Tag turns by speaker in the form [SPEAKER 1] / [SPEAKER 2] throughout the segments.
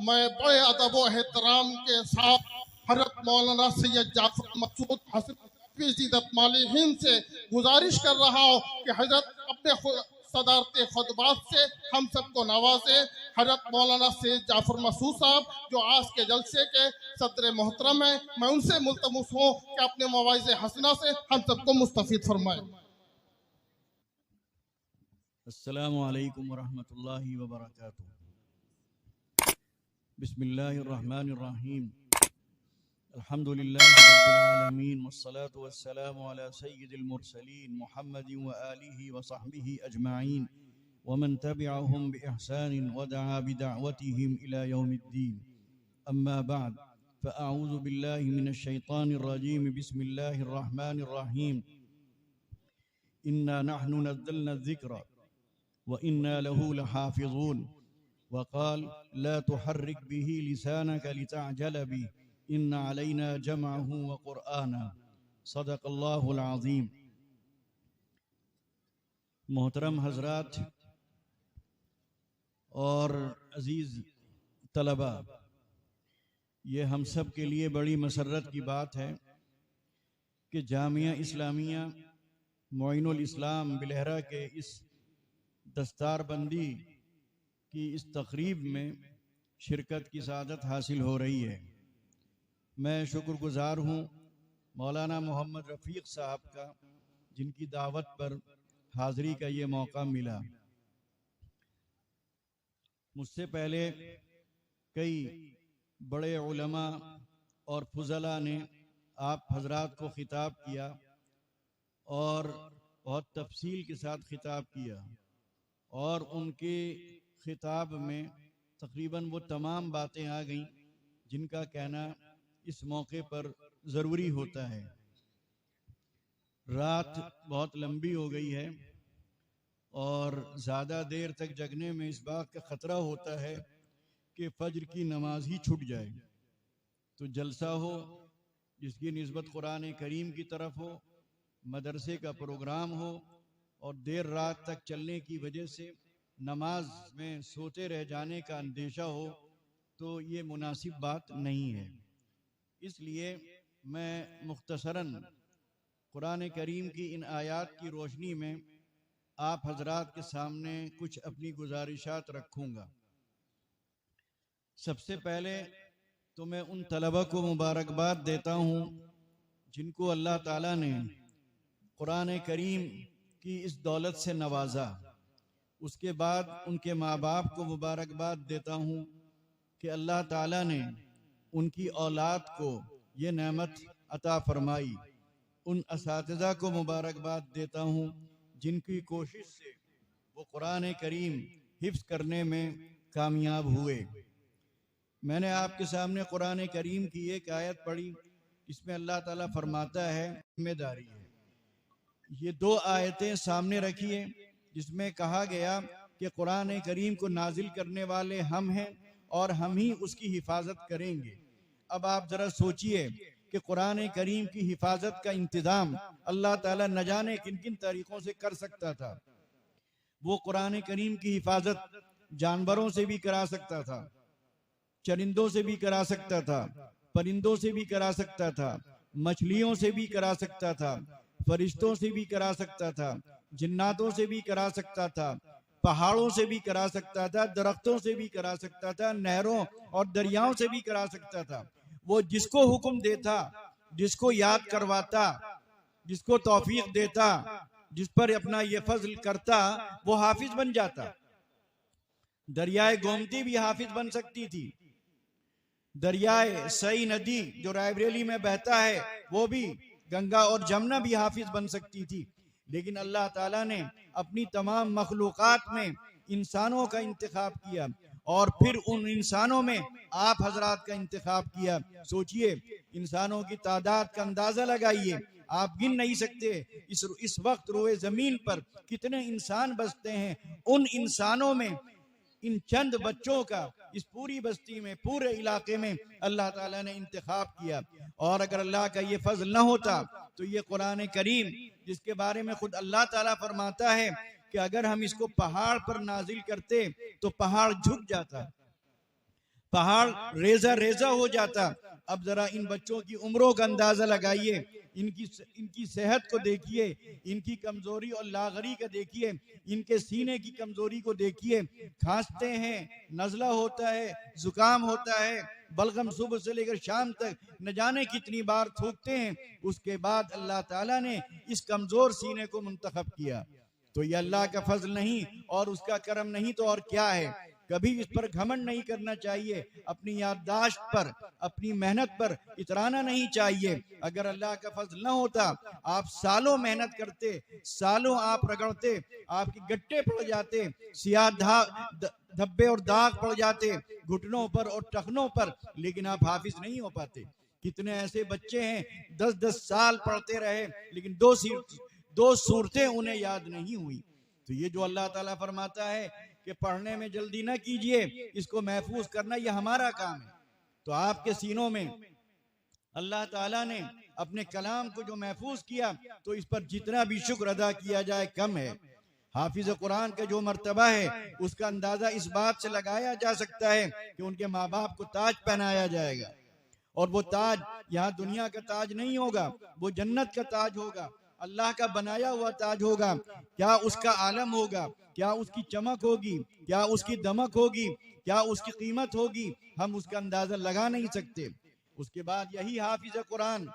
[SPEAKER 1] मैं बड़े अदब व एहतराम के साथ हज़रत मौलाना सैयद जाफर मकसूद हसन माली हिंद से गुजारिश कर रहा हूँ कि हजरत अपने सदारते खुतबात से हम सबको नवाजे। हजरत मौलाना सैयद जाफर मकसूद साहब जो आज के जलसे के सदर मोहतरम है, मैं उनसे मुल्तमस हूँ कि अपने मवाइज़े हसना से हम सबको मुस्तफीद फरमाए।
[SPEAKER 2] अस्सलामु अलैकुम वरहमतुल्लाहि वबरकातुहू। बिस्मिल्लाहिर्रहमानिर्रहीम। अल्हम्दुलिल्लाहि रब्बिल आलमीन वस्सलातु वस्सलामु अला सय्यिदिल मुरसलीन मुहम्मदिन व आलिहि व सहबिहि अजमाइन व मन तबिअहुम बि इहसानिन व दआ बिदअवतिहिम इला यौमिद्दीन। अम्मा बाद फ़अऊज़ु बिल्लाहि मिनश शैतानिर रजीम। बिस्मिल्लाहिर रहमानिर रहीम। इन्ना नहनु नज़्ज़लना ज़िक्र व इन्ना लहू लहाफ़िज़ून वक़ाल ला तुहर्रिक बिही लिसानक लितअजल बिही इन्ना अलैना जमअहू व क़ुरआना। सदक़ल्लाहुल अज़ीम। मोहतरम हज़रात और अज़ीज़ तलबा, ये हम सब के लिए बड़ी मसर्रत की बात है कि जामिया इस्लामिया मोइनुल इस्लाम बिलहरा के इस दस्तारबंदी की इस तक़रीब में शिरकत की सादत हासिल हो रही है। मैं शुक्रगुज़ार हूँ मौलाना मोहम्मद रफ़ीक़ साहब का, जिनकी दावत पर हाज़री का ये मौका मिला। मुझसे पहले कई बड़े उलमा और फुज़ला ने आप हज़रात को ख़िताब किया और बहुत तफसील के साथ ख़िताब किया, और उनके ख़िताब में तकरीबन वो तमाम बातें आ गईं जिनका कहना इस मौके पर ज़रूरी होता है। रात बहुत लंबी हो गई है और ज़्यादा देर तक जगने में इस बात का ख़तरा होता है कि फ़ज्र की नमाज ही छूट जाए। तो जलसा हो जिसकी निस्बत कुरान करीम की तरफ हो, मदरसे का प्रोग्राम हो, और देर रात तक चलने की वजह से नमाज में सोते रह जाने का अंदेशा हो, तो ये मुनासिब बात नहीं है। इसलिए मैं मुख्तसरन कुरान करीम की इन आयात की रोशनी में आप हजरात के सामने कुछ अपनी गुजारिशात रखूँगा। सबसे पहले तो मैं उन तलबा को मुबारकबाद देता हूँ जिनको अल्लाह ताला ने कुरान करीम की इस दौलत से नवाजा। उसके बाद उनके माँ बाप को मुबारकबाद देता हूँ कि अल्लाह ताला ने उनकी औलाद को ये नेमत अता फरमाई। उन असातिज़ा को मुबारकबाद देता हूँ जिनकी कोशिश से वो कुरान करीम हिफ्ज़ करने में कामयाब हुए। मैंने आपके सामने कुरान करीम की एक आयत पढ़ी, इसमें अल्लाह ताला फरमाता है जिम्मेदारी है। ये दो आयतें सामने रखिए जिसमें कहा गया कि कुरान करीम को नाजिल करने वाले हम हैं और हम ही उसकी हिफाजत करेंगे। अब आप ज़रा सोचिए कि कुरान करीम की हिफाजत का इंतज़ाम अल्लाह ताला न जाने किन किन तरीक़ों से कर सकता था। वो कुरान करीम की हिफाजत जानवरों से भी करा सकता था, चरिंदों से भी करा सकता था, परिंदों से भी करा सकता था, मछलियों से भी करा सकता था, फरिश्तों से भी करा सकता था, जिन्नातों से भी करा सकता था, पहाड़ों से भी करा सकता था, दरख्तों से भी करा सकता था, नहरों और दरियाओं से भी करा सकता था। वो जिसको हुक्म देता, जिसको याद करवाता, जिसको तौफीक देता, जिस पर अपना ये फजल करता, वो हाफिज बन जाता। दरियाए गोमती भी हाफिज बन सकती थी। दरियाए सई नदी जो रायबरेली में बहता है वो भी, गंगा और जमुना भी हाफिज बन सकती थी। लेकिन अल्लाह ताला ने अपनी तमाम मखलूकात में इंसानों का इंतखाब किया और फिर उन इंसानों में आप हजरात का इंतखाब किया। सोचिए, इंसानों की तादाद का अंदाजा लगाइए, आप गिन नहीं सकते इस वक्त रोए जमीन पर कितने इंसान बसते हैं। उन इंसानों में इन चंद बच्चों का इस पूरी बस्ती में, पूरे इलाके में अल्लाह ताला ने इंतखाब किया। और अगर अल्लाह का ये फजल न होता तो ये कुरान करीम, जिसके बारे में खुद अल्लाह ताला फरमाता है कि अगर हम इसको पहाड़ पर नाजिल करते तो पहाड़ झुक जाता, पहाड़ रेजा रेजा हो जाता। अब जरा इन बच्चों की उम्रों का अंदाजा लगाइए, इनकी सेहत को देखिए, इनकी कमजोरी और लागरी का देखिए, इनके सीने की कमजोरी को देखिए। खांसते हैं, नजला होता है, जुकाम होता है, बलगम सुबह से लेकर शाम तक न जाने कितनी बार थूकते हैं। उसके बाद अल्लाह ताला ने इस कमजोर सीने को मुंतखब किया। तो ये अल्लाह का फजल नहीं और उसका करम नहीं तो और क्या है। कभी इस पर घमंड नहीं करना चाहिए, अपनी याददाश्त पर, अपनी मेहनत पर इतराना नहीं चाहिए। अगर अल्लाह का फजल न होता, आप सालों मेहनत करते, सालों आप रगड़ते, आपके गट्टे पड़ जाते, सियाह धब्बे और दाग पड़ जाते घुटनों पर और टखनों पर, लेकिन आप हाफिज नहीं हो पाते। कितने ऐसे बच्चे हैं 10-10 साल पढ़ते रहे लेकिन दो सूरतें उन्हें याद नहीं हुई। तो ये जो अल्लाह ताला फरमाता है कि पढ़ने में जल्दी ना कीजिए, इसको महफूज करना ये हमारा काम है। तो आपके सीनों में अल्लाह ताला ने अपने कलाम को जो महफूज किया, तो इस पर जितना भी शुक्र अदा किया जाए कम है। हाफिज कुरान का जो मर्तबा है उसका अंदाजा इस बात से लगाया जा सकता है कि उनके माँ बाप को ताज पहनाया जाएगा, और वो ताज यहाँ दुनिया का ताज नहीं होगा, वो जन्नत का ताज होगा, अल्लाह का बनाया हुआ ताज होगा। क्या उसका आलम होगा, क्या उसकी चमक होगी, क्या उसकी दमक होगी, क्या उसकी कीमत होगी, हम उसका अंदाजा लगा नहीं सकते। उसके बाद यही हाफिज कुरान,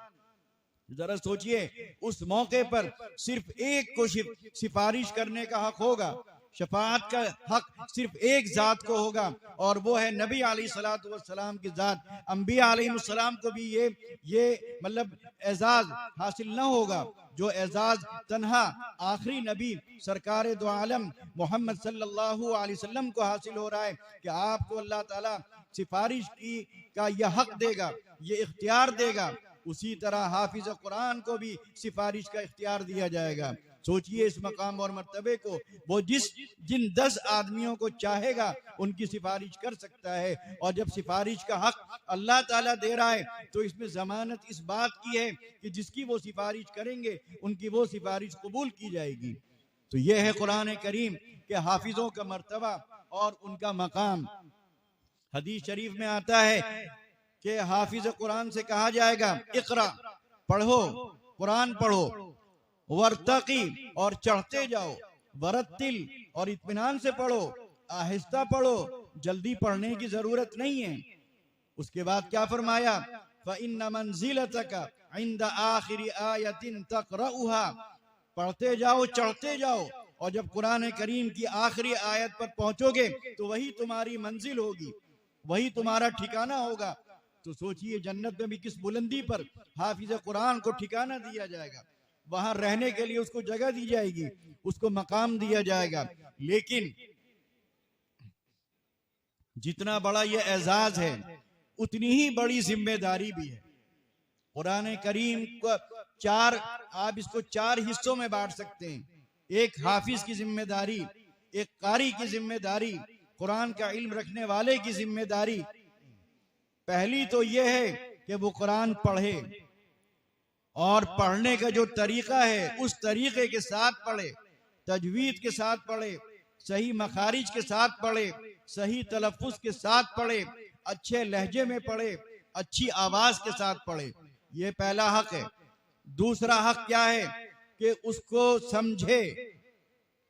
[SPEAKER 2] जरा सोचिए, उस मौके पर सिर्फ एक को सिफारिश करने का हक होगा, शफाअत का हक सिर्फ एक जात को होगा, और वो है नबी अलैहिस्सलातु वस्सलाम की जात। अंबिया अलैहिस्सलाम को भी ये मतलब एजाज हासिल न होगा जो एजाज तन्हा आखिरी नबी सरकार दो आलम मोहम्मद सल्लल्लाहु अलैहि वसल्लम को हासिल हो रहा है कि आपको अल्लाह ताला सिफारिश की का यह हक देगा, ये इख्तियार देगा। उसी तरह हाफिज कुरान को भी सिफारिश का इख्तियार दिया जाएगा। सोचिए इस मकाम और मर्तबे को, वो जिन 10 आदमियों को चाहेगा उनकी सिफारिश कर सकता है। और जब सिफारिश का हक अल्लाह ताला दे रहा है तो इसमें जमानत इस बात की है कि जिसकी वो सिफारिश करेंगे उनकी वो सिफारिश कबूल की जाएगी। तो यह है कुरान करीम के हाफिजों का मर्तबा और उनका मकाम। हदीस शरीफ में आता है कि हाफिज कुरान से कहा जाएगा, इकरा, पढ़ो, कुरान पढ़ो, वर्तकी, और चढ़ते जाओ, वरत्तिल, और इत्मीनान से पढ़ो, आहिस्ता पढ़ो, जल्दी पढ़ने की जरूरत नहीं है। उसके बाद क्या फरमाया, फ़इन्न मंज़िलतका इंद आखिरी आयतिन तक़रउहा, पढ़ते जाओ, चढ़ते जाओ, और जब कुरान करीम की आखिरी आयत पर पहुंचोगे तो वही तुम्हारी मंजिल होगी, वही तुम्हारा ठिकाना होगा। तो सोचिए जन्नत में भी किस बुलंदी पर हाफिज कुरान को ठिकाना दिया जाएगा, वहां रहने के लिए उसको जगह दी जाएगी, उसको मकाम दिया जाएगा। लेकिन जितना बड़ा ये एजाज है उतनी ही बड़ी जिम्मेदारी भी है। कुरान करीम को आप इसको 4 हिस्सों में बांट सकते हैं। एक हाफिज की जिम्मेदारी, एक कारी की जिम्मेदारी, कुरान का इल्म रखने वाले की जिम्मेदारी। पहली तो यह है कि वो कुरान पढ़े, और पढ़ने का जो तरीका है उस तरीके के साथ पढ़े, तजवीद के साथ पढ़े, सही मखारिज के साथ पढ़े, सही तलफ्फुज के साथ पढ़े, अच्छे लहजे में पढ़े, अच्छी आवाज के साथ पढ़े। ये पहला हक है। दूसरा हक क्या है कि उसको समझे,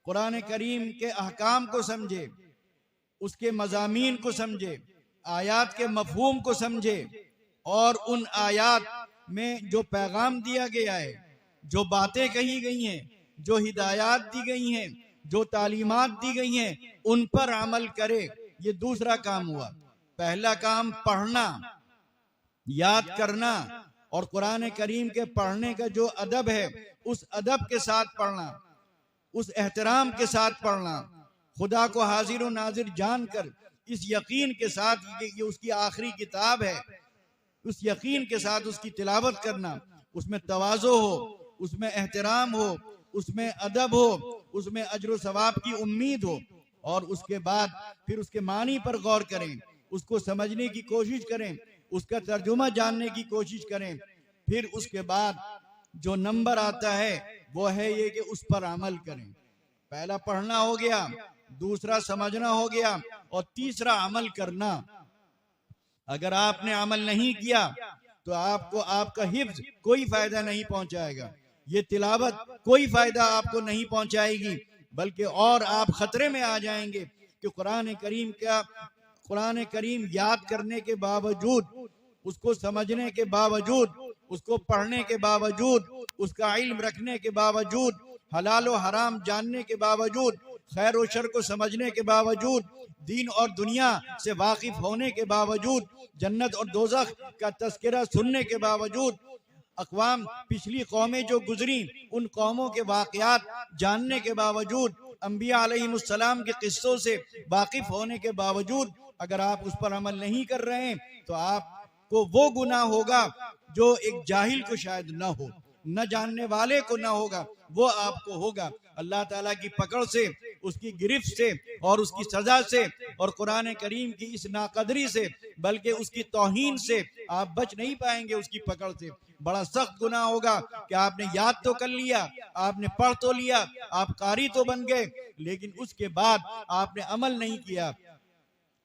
[SPEAKER 2] कुरान करीम के अहकाम को समझे, उसके मज़ामीन को समझे, आयात के मफहूम को समझे, और उन आयात में जो पैगाम दिया गया है, जो बातें कही गई हैं, जो हिदायत दी गई हैं, जो तालीमात दी गई हैं, उन पर अमल करे। ये दूसरा काम हुआ। पहला काम पढ़ना, याद करना, और कुरान करीम के पढ़ने का जो अदब है उस अदब के साथ पढ़ना, उस एहतराम के साथ पढ़ना, खुदा को हाजिर और नाजिर जानकर इस यकीन के साथ ये उसकी आखिरी किताब है, उस यकीन के साथ उसकी तिलावत करना, उसमें तवाज़ो हो, उसमें एहतराम हो, उसमें अदब हो, उसमें अज्र सवाब की उम्मीद हो। और उसके बाद फिर उसके मानी पर गौर करें, उसको समझने की कोशिश करें, उसका तर्जुमा जानने की कोशिश करें। फिर उसके बाद जो नंबर आता है वो है ये कि उस पर अमल करें। पहला पढ़ना हो गया, दूसरा समझना हो गया, और तीसरा अमल करना। अगर आपने अमल नहीं किया तो आपको आपका हिफ्ज कोई फायदा नहीं पहुंचाएगा, ये तिलावत कोई फायदा आपको नहीं पहुंचाएगी, बल्कि और आप खतरे में आ जाएंगे कि कुरान करीम याद करने के बावजूद, उसको समझने के बावजूद, उसको पढ़ने के बावजूद, उसका इल्म रखने के बावजूद, हलाल और हराम जानने के बावजूद, खैर और शर को समझने के बावजूद, दीन और दुनिया से वाकिफ होने के बावजूद, जन्नत और दोज़ख का तज़किरा सुनने के बावजूद, अक़वाम पिछली कौमें जो गुजरी उन कौमों के वाक़यात जानने के बावजूद, अंबिया अलैहिमुस्सलाम के किस्सों से वाकिफ होने के बावजूद, अगर आप उस पर अमल नहीं कर रहे हैं तो आपको वो गुनाह होगा जो एक जाहिल को शायद न हो, न जानने वाले को न होगा, वो आपको होगा। अल्लाह ताला की पकड़ से, उसकी गिरफ्त से और उसकी सजा से और कुरान करीम की इस नाकदरी से, बल्कि उसकी तौहीन से आप बच नहीं पाएंगे। उसकी पकड़ से बड़ा सख्त गुनाह होगा कि आपने याद तो कर लिया, आपने पढ़ तो लिया, आप कारी तो बन गए, लेकिन उसके बाद आपने अमल नहीं किया।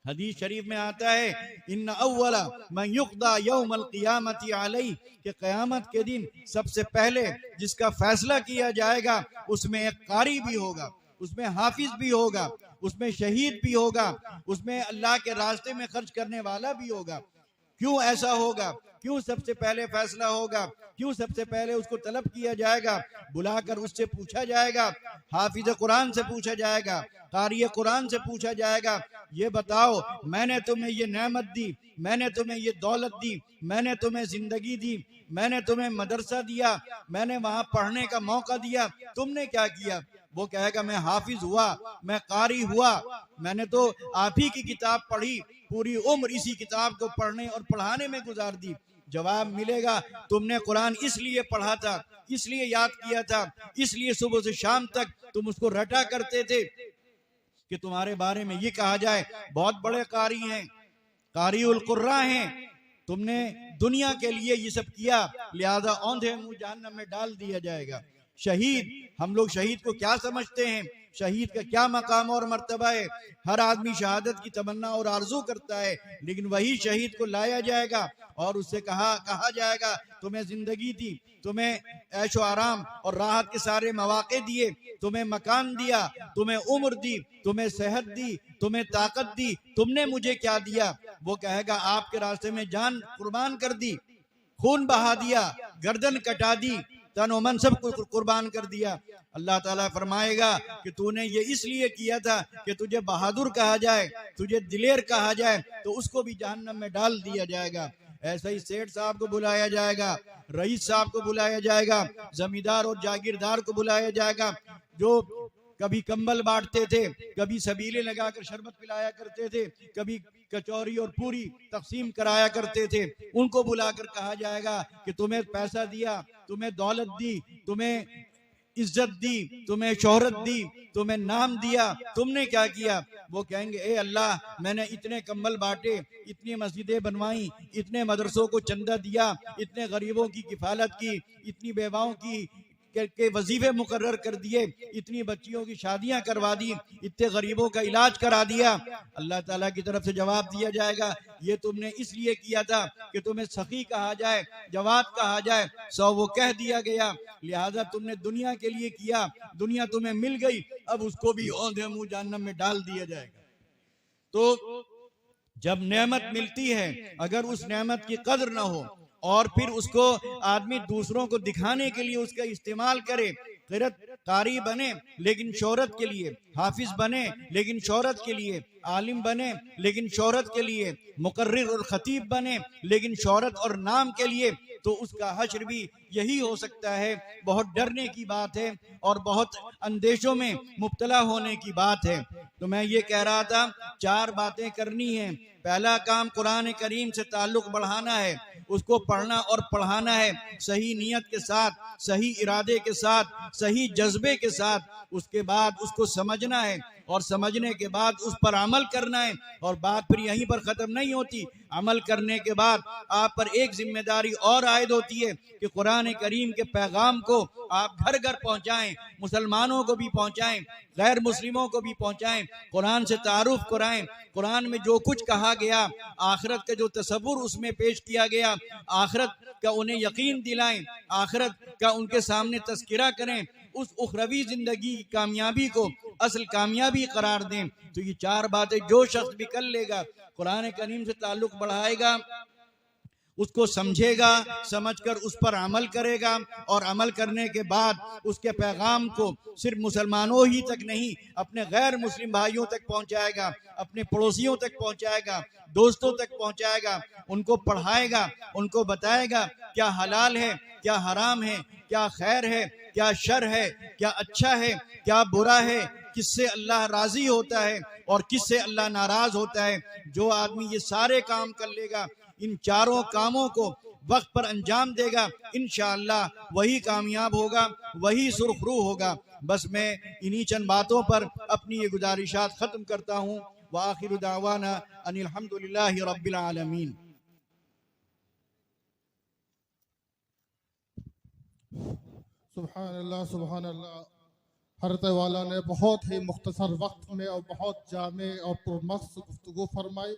[SPEAKER 2] हदीस शरीफ में आता है, इन्ना अव्वला मन युक़दा यौमल क़ियामति अलैहि, कि क़यामत के दिन सबसे पहले जिसका फैसला किया जाएगा उसमें एक कारी भी होगा, उसमें हाफिज भी होगा, उसमें शहीद भी होगा, उसमें अल्लाह के रास्ते में खर्च करने वाला भी होगा। क्यों ऐसा होगा? क्यों सबसे पहले फैसला होगा? क्यों सबसे पहले उसको तलब किया जाएगा? बुलाकर उससे पूछा जाएगा, हाफिज कुरान से पूछा जाएगा, कारी कुरान से पूछा जाएगा, ये बताओ मैंने तुम्हें ये नेमत दी, मैंने तुम्हें ये दौलत दी, मैंने तुम्हें जिंदगी दी, मैंने तुम्हें मदरसा दिया, मैंने वहां पढ़ने का मौका दिया, तुमने क्या किया? वो कहेगा मैं हाफिज हुआ, मैं कारी हुआ, मैंने तो आप ही की किताब पढ़ी, पूरी उम्र इसी किताब को पढ़ने और पढ़ाने में गुजार दी। जवाब मिलेगा, तुमने कुरान इसलिए पढ़ा था, इसलिए याद किया था, इसलिए सुबह से शाम तक तुम उसको रटा करते थे कि तुम्हारे बारे में ये कहा जाए बहुत बड़े कारी हैं, कारी उल कुर्रा हैं, तुमने दुनिया के लिए ये सब किया, लिहाजा औंधे मुंह जहन्नम में डाल दिया जाएगा। शहीद, हम लोग शहीद को क्या समझते हैं? शहीद का क्या मकाम और मर्तबा है? हर आदमी शहादत की तमन्ना और आरजू करता है, लेकिन वही शहीद को लाया जाएगा और उससे कहा जाएगा तुम्हें जिंदगी दी, तुम्हें ऐशो आराम और राहत के सारे मौके दिए, तुम्हें मकान दिया, तुम्हें उम्र दी, तुम्हें सेहत दी, तुम्हें ताकत दी, तुमने मुझे क्या दिया? वो कहेगा आपके रास्ते में जान कुर्बान कर दी, खून बहा दिया, गर्दन कटा दी, तन और मन सब कुर्बान कर दिया। अल्लाह ताला फरमाएगा कि तूने ये इसलिए किया था कि तुझे बहादुर कहा जाए, तुझे दिलेर कहा जाए, तो उसको भी जहन्नम में डाल दिया जाएगा। ऐसा ही सेठ साहब को बुलाया जाएगा, रईस साहब को बुलाया जाएगा, जमींदार और जागीरदार को बुलाया जाएगा, जो कभी कंबल बांटते थे, कभी सबीले लगाकर शरबत पिलाया करते थे, कभी कचौरी और पूरी तकसीम कराया करते थे, उनको बुलाकर कहा जाएगा कि तुम्हें पैसा दिया, तुम्हें दौलत दी, तुम्हें इज्जत दी, तुम्हें शोहरत दी, तुम्हें नाम दिया, तुमने क्या किया? वो कहेंगे ए अल्लाह, मैंने इतने कंबल बांटे, इतनी मस्जिदें बनवाई, इतने मदरसों को चंदा दिया, इतने गरीबों की किफालत की, इतनी बेवाओं की के वजीफे मुकर्रर कर दिए, इतनी बच्चियों की शादियां करवा दी, इतने गरीबों का इलाज करा दिया। अल्लाह ताला की तरफ से जवाब दिया जाएगा, ये तुमने इसलिए किया था कि तुम्हें सखी कहा जाए, जवाद कहा जाए, सो वो कह दिया गया, लिहाजा तुमने दुनिया के लिए किया, दुनिया तुम्हें मिल गई, अब उसको भी औंधे मुंह जहन्नम में डाल दिया जाएगा। तो जब नेमत मिलती है, अगर उस नेमत की कदर ना हो और फिर उसको आदमी दूसरों को दिखाने के लिए उसका इस्तेमाल करे, क़िरात कारी बने लेकिन शोहरत के लिए, हाफिज बने लेकिन शोहरत के लिए, आलिम बने लेकिन शोहरत के लिए, मुकर्रिर और खतीब बने लेकिन शोहरत और नाम के लिए, तो उसका हश्र भी यही हो सकता है। बहुत डरने की बात है और बहुत अंदेशों में मुब्तला होने की बात है। तो मैं ये कह रहा था, 4 बातें करनी है। पहला काम कुरान करीम से ताल्लुक बढ़ाना है, उसको पढ़ना और पढ़ाना है सही नीयत के साथ, सही इरादे के साथ, सही जज्बे के साथ। उसके बाद उसको समझना है, और समझने के बाद उस पर अमल करना है। और बात फिर यहीं पर ख़त्म नहीं होती। अमल करने के बाद आप पर एक जिम्मेदारी और आयद होती है कि कुरान करीम के पैगाम को आप घर घर पहुँचाएँ, मुसलमानों को भी पहुँचाएँ, गैर मुस्लिमों को भी पहुँचाएँ, कुरान से तारुफ कराएँ। कुरान में जो कुछ कहा गया, आखिरत का जो तसव्वुर उसमें पेश किया गया, आखिरत का उन्हें यकीन दिलाएं, आखिरत का उनके सामने तज़किरा करें, उस उखरवी जिंदगी की कामयाबी को असल कामयाबी करार दें। तो ये चार बातें जो शख्स भी कर लेगा, कुरान करीम से ताल्लुक़ बढ़ाएगा, उसको समझेगा, समझकर उस पर अमल करेगा और अमल करने के बाद उसके पैगाम को सिर्फ मुसलमानों ही तक नहीं, अपने गैर मुस्लिम भाइयों तक पहुंचाएगा, अपने पड़ोसियों तक पहुंचाएगा, दोस्तों तक पहुंचाएगा, उनको पढ़ाएगा, उनको बताएगा क्या हलाल है, क्या हराम है, क्या खैर है, क्या शर है, क्या अच्छा है, क्या बुरा है, किससे अल्लाह राजी होता है और किससे अल्लाह नाराज होता है। जो आदमी ये सारे काम कर लेगा, इन चारों कामों को वक्त पर अंजाम देगा, इंशाअल्लाह वही कामयाब होगा, वही सुरखरू होगा। बस मैं इन्हीं चंद बातों पर अपनी ये गुजारिशात ख़त्म करता हूँ। व आखिरु दावाना अनिल हम्दुलिल्लाहि रब्बिल आलमीन।
[SPEAKER 1] सुभान अल्लाह। हज़रत वाला ने बहुत ही मुख्तसर वक्त में और बहुत जामे और पुरमक़्स गुफ्तगू फरमाई।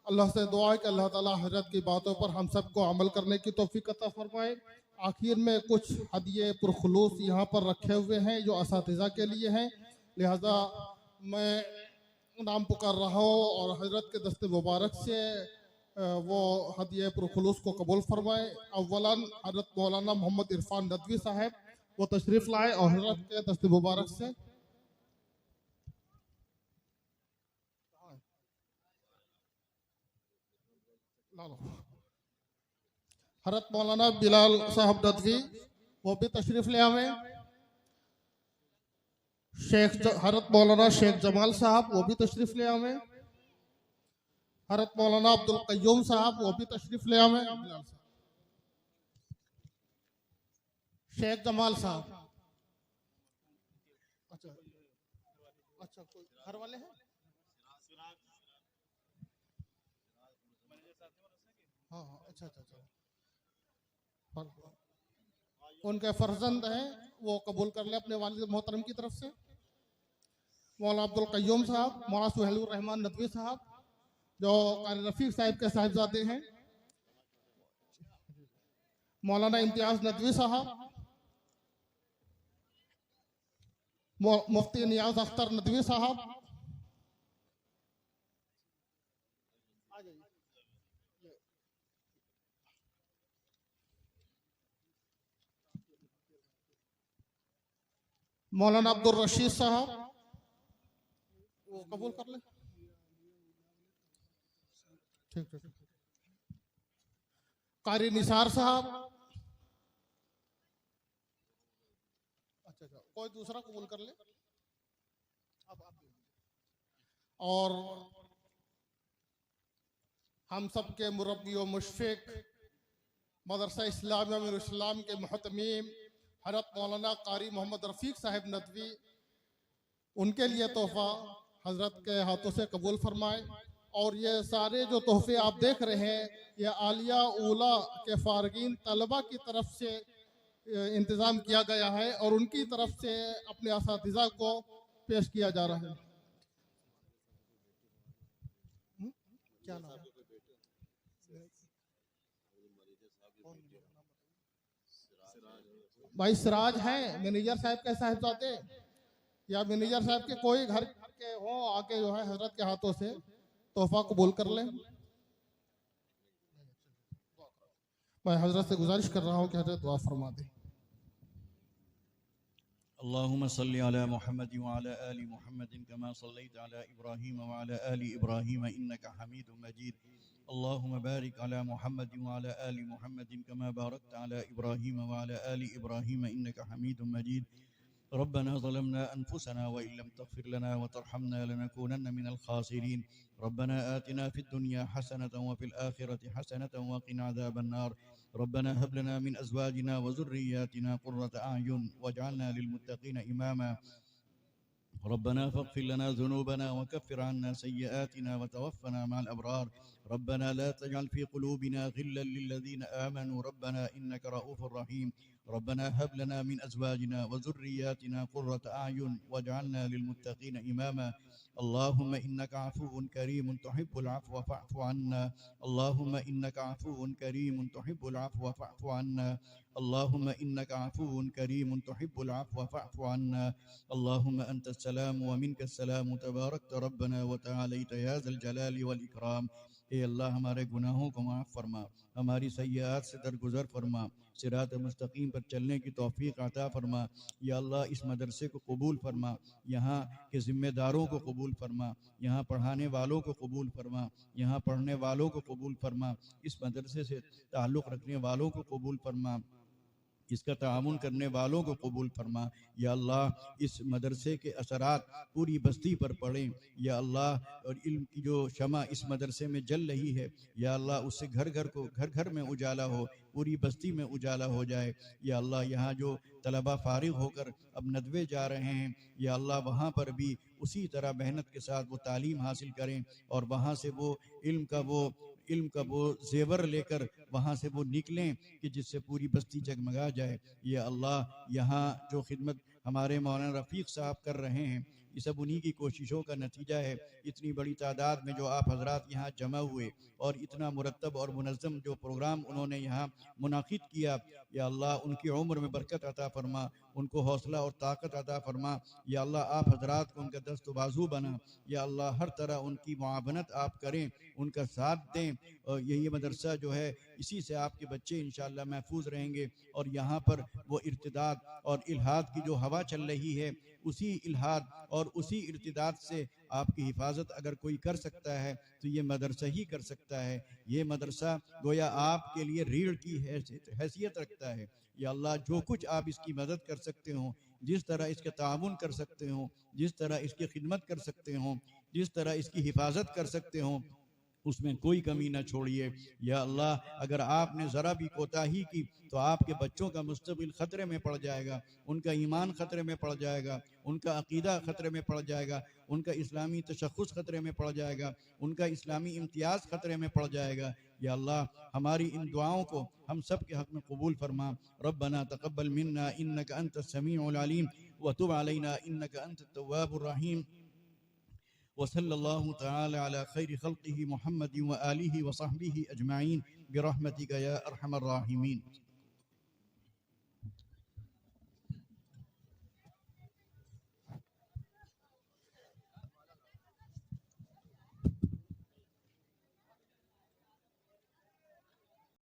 [SPEAKER 1] अल्लाह से दुआ है कि अल्लाह ताला हज़रत की बातों पर हम सबको अमल करने की तौफीक अता फरमाए। आखिर में कुछ हदिये पुरखुलूस यहाँ पर रखे हुए हैं जो असातिज़ा के लिए हैं, लिहाजा मैं नाम पुकार रहा हूँ और हज़रत के दस्ते मुबारक से वो हदिये पुरखुलूस को कबूल फरमाए। अव्वलन हज़रत मौलाना मोहम्मद इरफान नदवी साहब वो तशरीफ़ लाए और हज़रत के दस्ते मुबारक से हज़रत मौलाना बिलाल साहब नदवी वो भी तशरीफ़ ले आवे। हज़रत मौलाना शेख जमाल साहब वो भी तशरीफ़ ले आवे। हज़रत मौलाना अब्दुल क़य्यूम साहब वो भी तशरीफ़ ले आवे। शेख जमाल साहब, अच्छा अच्छा, कोई घर वाले हैं? हाँ हाँ, अच्छा अच्छा अच्छा, उनके फर्जंद हैं, वो कबूल कर ले अपने वालिद मोहतरम की तरफ से। मौलाना अब्दुल क़य्यूम साहब, मौलाना सुहेलुर रहमान नदवी साहब जो क़ारी रफ़ीक साहब के साहिबजादे हैं। मौलाना इम्तियाज़ नदवी साहब, मुफ्ती नियाज अख्तर नदवी साहब, मौलाना अब्दुल रशीद साहब वो कबूल कर ले। ठीक ठीक। कारी निसार साहब, अच्छा अच्छा, कोई दूसरा कबूल कर ले। अब आप और हम सब के मुरब्बी व मुशफ़िक़ मदरसा इस्लामिया में इस्लाम के मुहतमीम हज़रत मौलाना कारी मोहम्मद रफ़ीक साहब नदवी, उनके लिए तोहफ़ा हज़रत के हाथों से कबूल फरमाए। और ये सारे जो तोहफ़े आप देख रहे हैं, ये आलिया ऊला के फ़ारगीन तलबा की तरफ से इंतज़ाम किया गया है और उनकी तरफ से अपने असातिज़ा को पेश किया जा रहा है। क्या नाम है? भाई सिराज हैं, मैनेजर साहब के साहिबजादे या मैनेजर साहब के कोई घर के हो, आके जो है हजरत के हाथों से तोहफा कबूल कर लें। मैं हजरत से गुजारिश कर रहा हूँ कि हजरत दुआ फरमा दें।
[SPEAKER 2] अल्लाहुम्मा सल्ली अला मुहम्मद व अला आलि मुहम्मद कमा सल्लैता अला इब्राहीम व अला आलि इब्राहीम इन्नका हमीदुम मजीद। अल्लाहुम्मा बारिक अला मुहम्मद व अला आलि मुहम्मद कमा बारकता अला इब्राहीम व अला आलि इब्राहीम इन्नका हमीदुम मजीद। रब्बना ज़लमना अनफुसना व इन लम तग़फिर लना व तरहमना लनकूनन्ना मिनल खासिरीन। रब्बना आतिना फिद दुनिया हसनतन व फिल आखिरति हसनतन व क़िना अज़ाबन नार। रब्बना हब लना मिन अज़वाजिना व ज़ुर्रिय्यातिना क़ुर्रता अयुन वजअलना लिलमुत्तक़ीना इमामा। रब्बना फ़ग़फ़िर लना ज़ुनूबना वकफ़िर अन्ना सय्यआतिना वतवफ़्फ़ना मअल अबरार रब्बना ला तजअल फ़ी क़ुलूबिना ग़िल्लन लिल्लज़ीना आमनू रब्बना इन्नका रऊफ़ुर रहीम रब्बना हब लना मिन अज़वाजिना व ज़ुर्रिय्यातिना क़ुर्रता अयुन वजअलना लिलमुत्तक़ीना इमामा अल्लाहुम्मा इन्नका अफ़ुव्वुन करीमुन तुहिब्बुल अफ़्व फ़अफ़ु अन्ना अल्लाहुम्मा इन्नका अफ़ुव्वुन करीमुन तुहिब्बुल अफ़्व फ़अफ़ु अन्ना अल्लाहुम्मा इन्नका अफ़ुव्वुन करीमुन तुहिब्बुल अफ़्व फ़अफ़ु अन्ना अल्लाहुम्मा अंतस्सलाम व मिनकस्सलाम तबारकत रब्बना व तआलैत या ज़ल जलाली वल इकराम। ए अल्लाह हमारे गुनाहों को माफ़ फरमा, हमारी सय्यात से दरगुजर फरमा, सिरात मुस्तकीम पर चलने की तौफीक अता फरमा। या अल्लाह इस मदरसे को कबूल फरमा, यहाँ के ज़िम्मेदारों को कबूल फरमा, यहाँ पढ़ाने वालों को कबूल फरमा, यहाँ पढ़ने वालों को कबूल फरमा, इस मदरसे से ताल्लुक़ रखने वालों को कबूल फरमा, इसका तामुन करने वालों को कबूल फरमा। या अल्लाह इस मदरसे के असरात पूरी बस्ती पर पड़ें। या अल्लाह और इल्म की जो शमा इस मदरसे में जल रही है, या अल्लाह उससे घर घर में उजाला हो, पूरी बस्ती में उजाला हो जाए। या अल्लाह यहाँ जो तलबा फारिग होकर अब नदवे जा रहे हैं, या अल्लाह वहाँ पर भी उसी तरह मेहनत के साथ वो तालीम हासिल करें और वहाँ से वो इल्म का वो जेवर लेकर वहाँ से वो निकलें कि जिससे पूरी बस्ती जगमगा जाए। या अल्लाह यहाँ जो खिदमत हमारे मौलाना रफ़ीक साहब कर रहे हैं, ये सब उन्हीं की कोशिशों का नतीजा है। इतनी बड़ी तादाद में जो आप हजरात यहाँ जमा हुए और इतना मुरतब और मुनज़्ज़म जो प्रोग्राम उन्होंने यहाँ मुनाकिद किया, या अल्लाह उनकी उम्र में बरकत अता फरमा, उनको हौसला और ताकत अता फरमा। या अल्लाह आप हजरात को उनका दस्त बाजू बना। या अल्लाह हर तरह उनकी मुआवनत आप करें, उनका साथ दें। और यही मदरसा जो है, इसी से आपके बच्चे इंशाअल्लाह महफूज रहेंगे। और यहाँ पर वो इर्तिदाद और इल्हाद की जो हवा चल रही है, उसी इल्हाद और उसी इर्तिदाद से आपकी हिफाजत अगर कोई कर सकता है तो ये मदरसा ही कर सकता है। ये मदरसा गोया आपके लिए रीढ़ की हैसियत रखता है। या अल्लाह जो कुछ आप इसकी मदद कर सकते हो, जिस तरह इसका तामुन कर सकते हो, जिस तरह इसकी खिदमत कर सकते हो, जिस तरह इसकी हिफाजत कर सकते हो, उसमें कोई कमी ना छोड़िए। या अल्लाह अगर आपने ज़रा भी कोताही की तो आपके बच्चों का मुस्तक़बिल ख़तरे में पड़ जाएगा, उनका ईमान ख़तरे में पड़ जाएगा, उनका अक़ीदा ख़तरे में पड़ जाएगा, उनका इस्लामी तशख़्ख़ुस ख़तरे में पड़ जाएगा, उनका इस्लामी इम्तियाज़ ख़तरे में पड़ जाएगा। या अल्लाह हमारी इन दुआओं को हम सब के हक़ में कबूल फरमा। रब्बना तक़ब्बल मिन्ना इन्नका अंतस समीउल अलीम व तुब अलैना इन्नका अंतत तव्वाबुर रहीम। वसल्लल्लाहु तआला अला खैरि खल्क़िही मुहम्मदिन व आलिहि व सहबिही अजमाइन बिरहमतिका या अरहमर राहिमीन।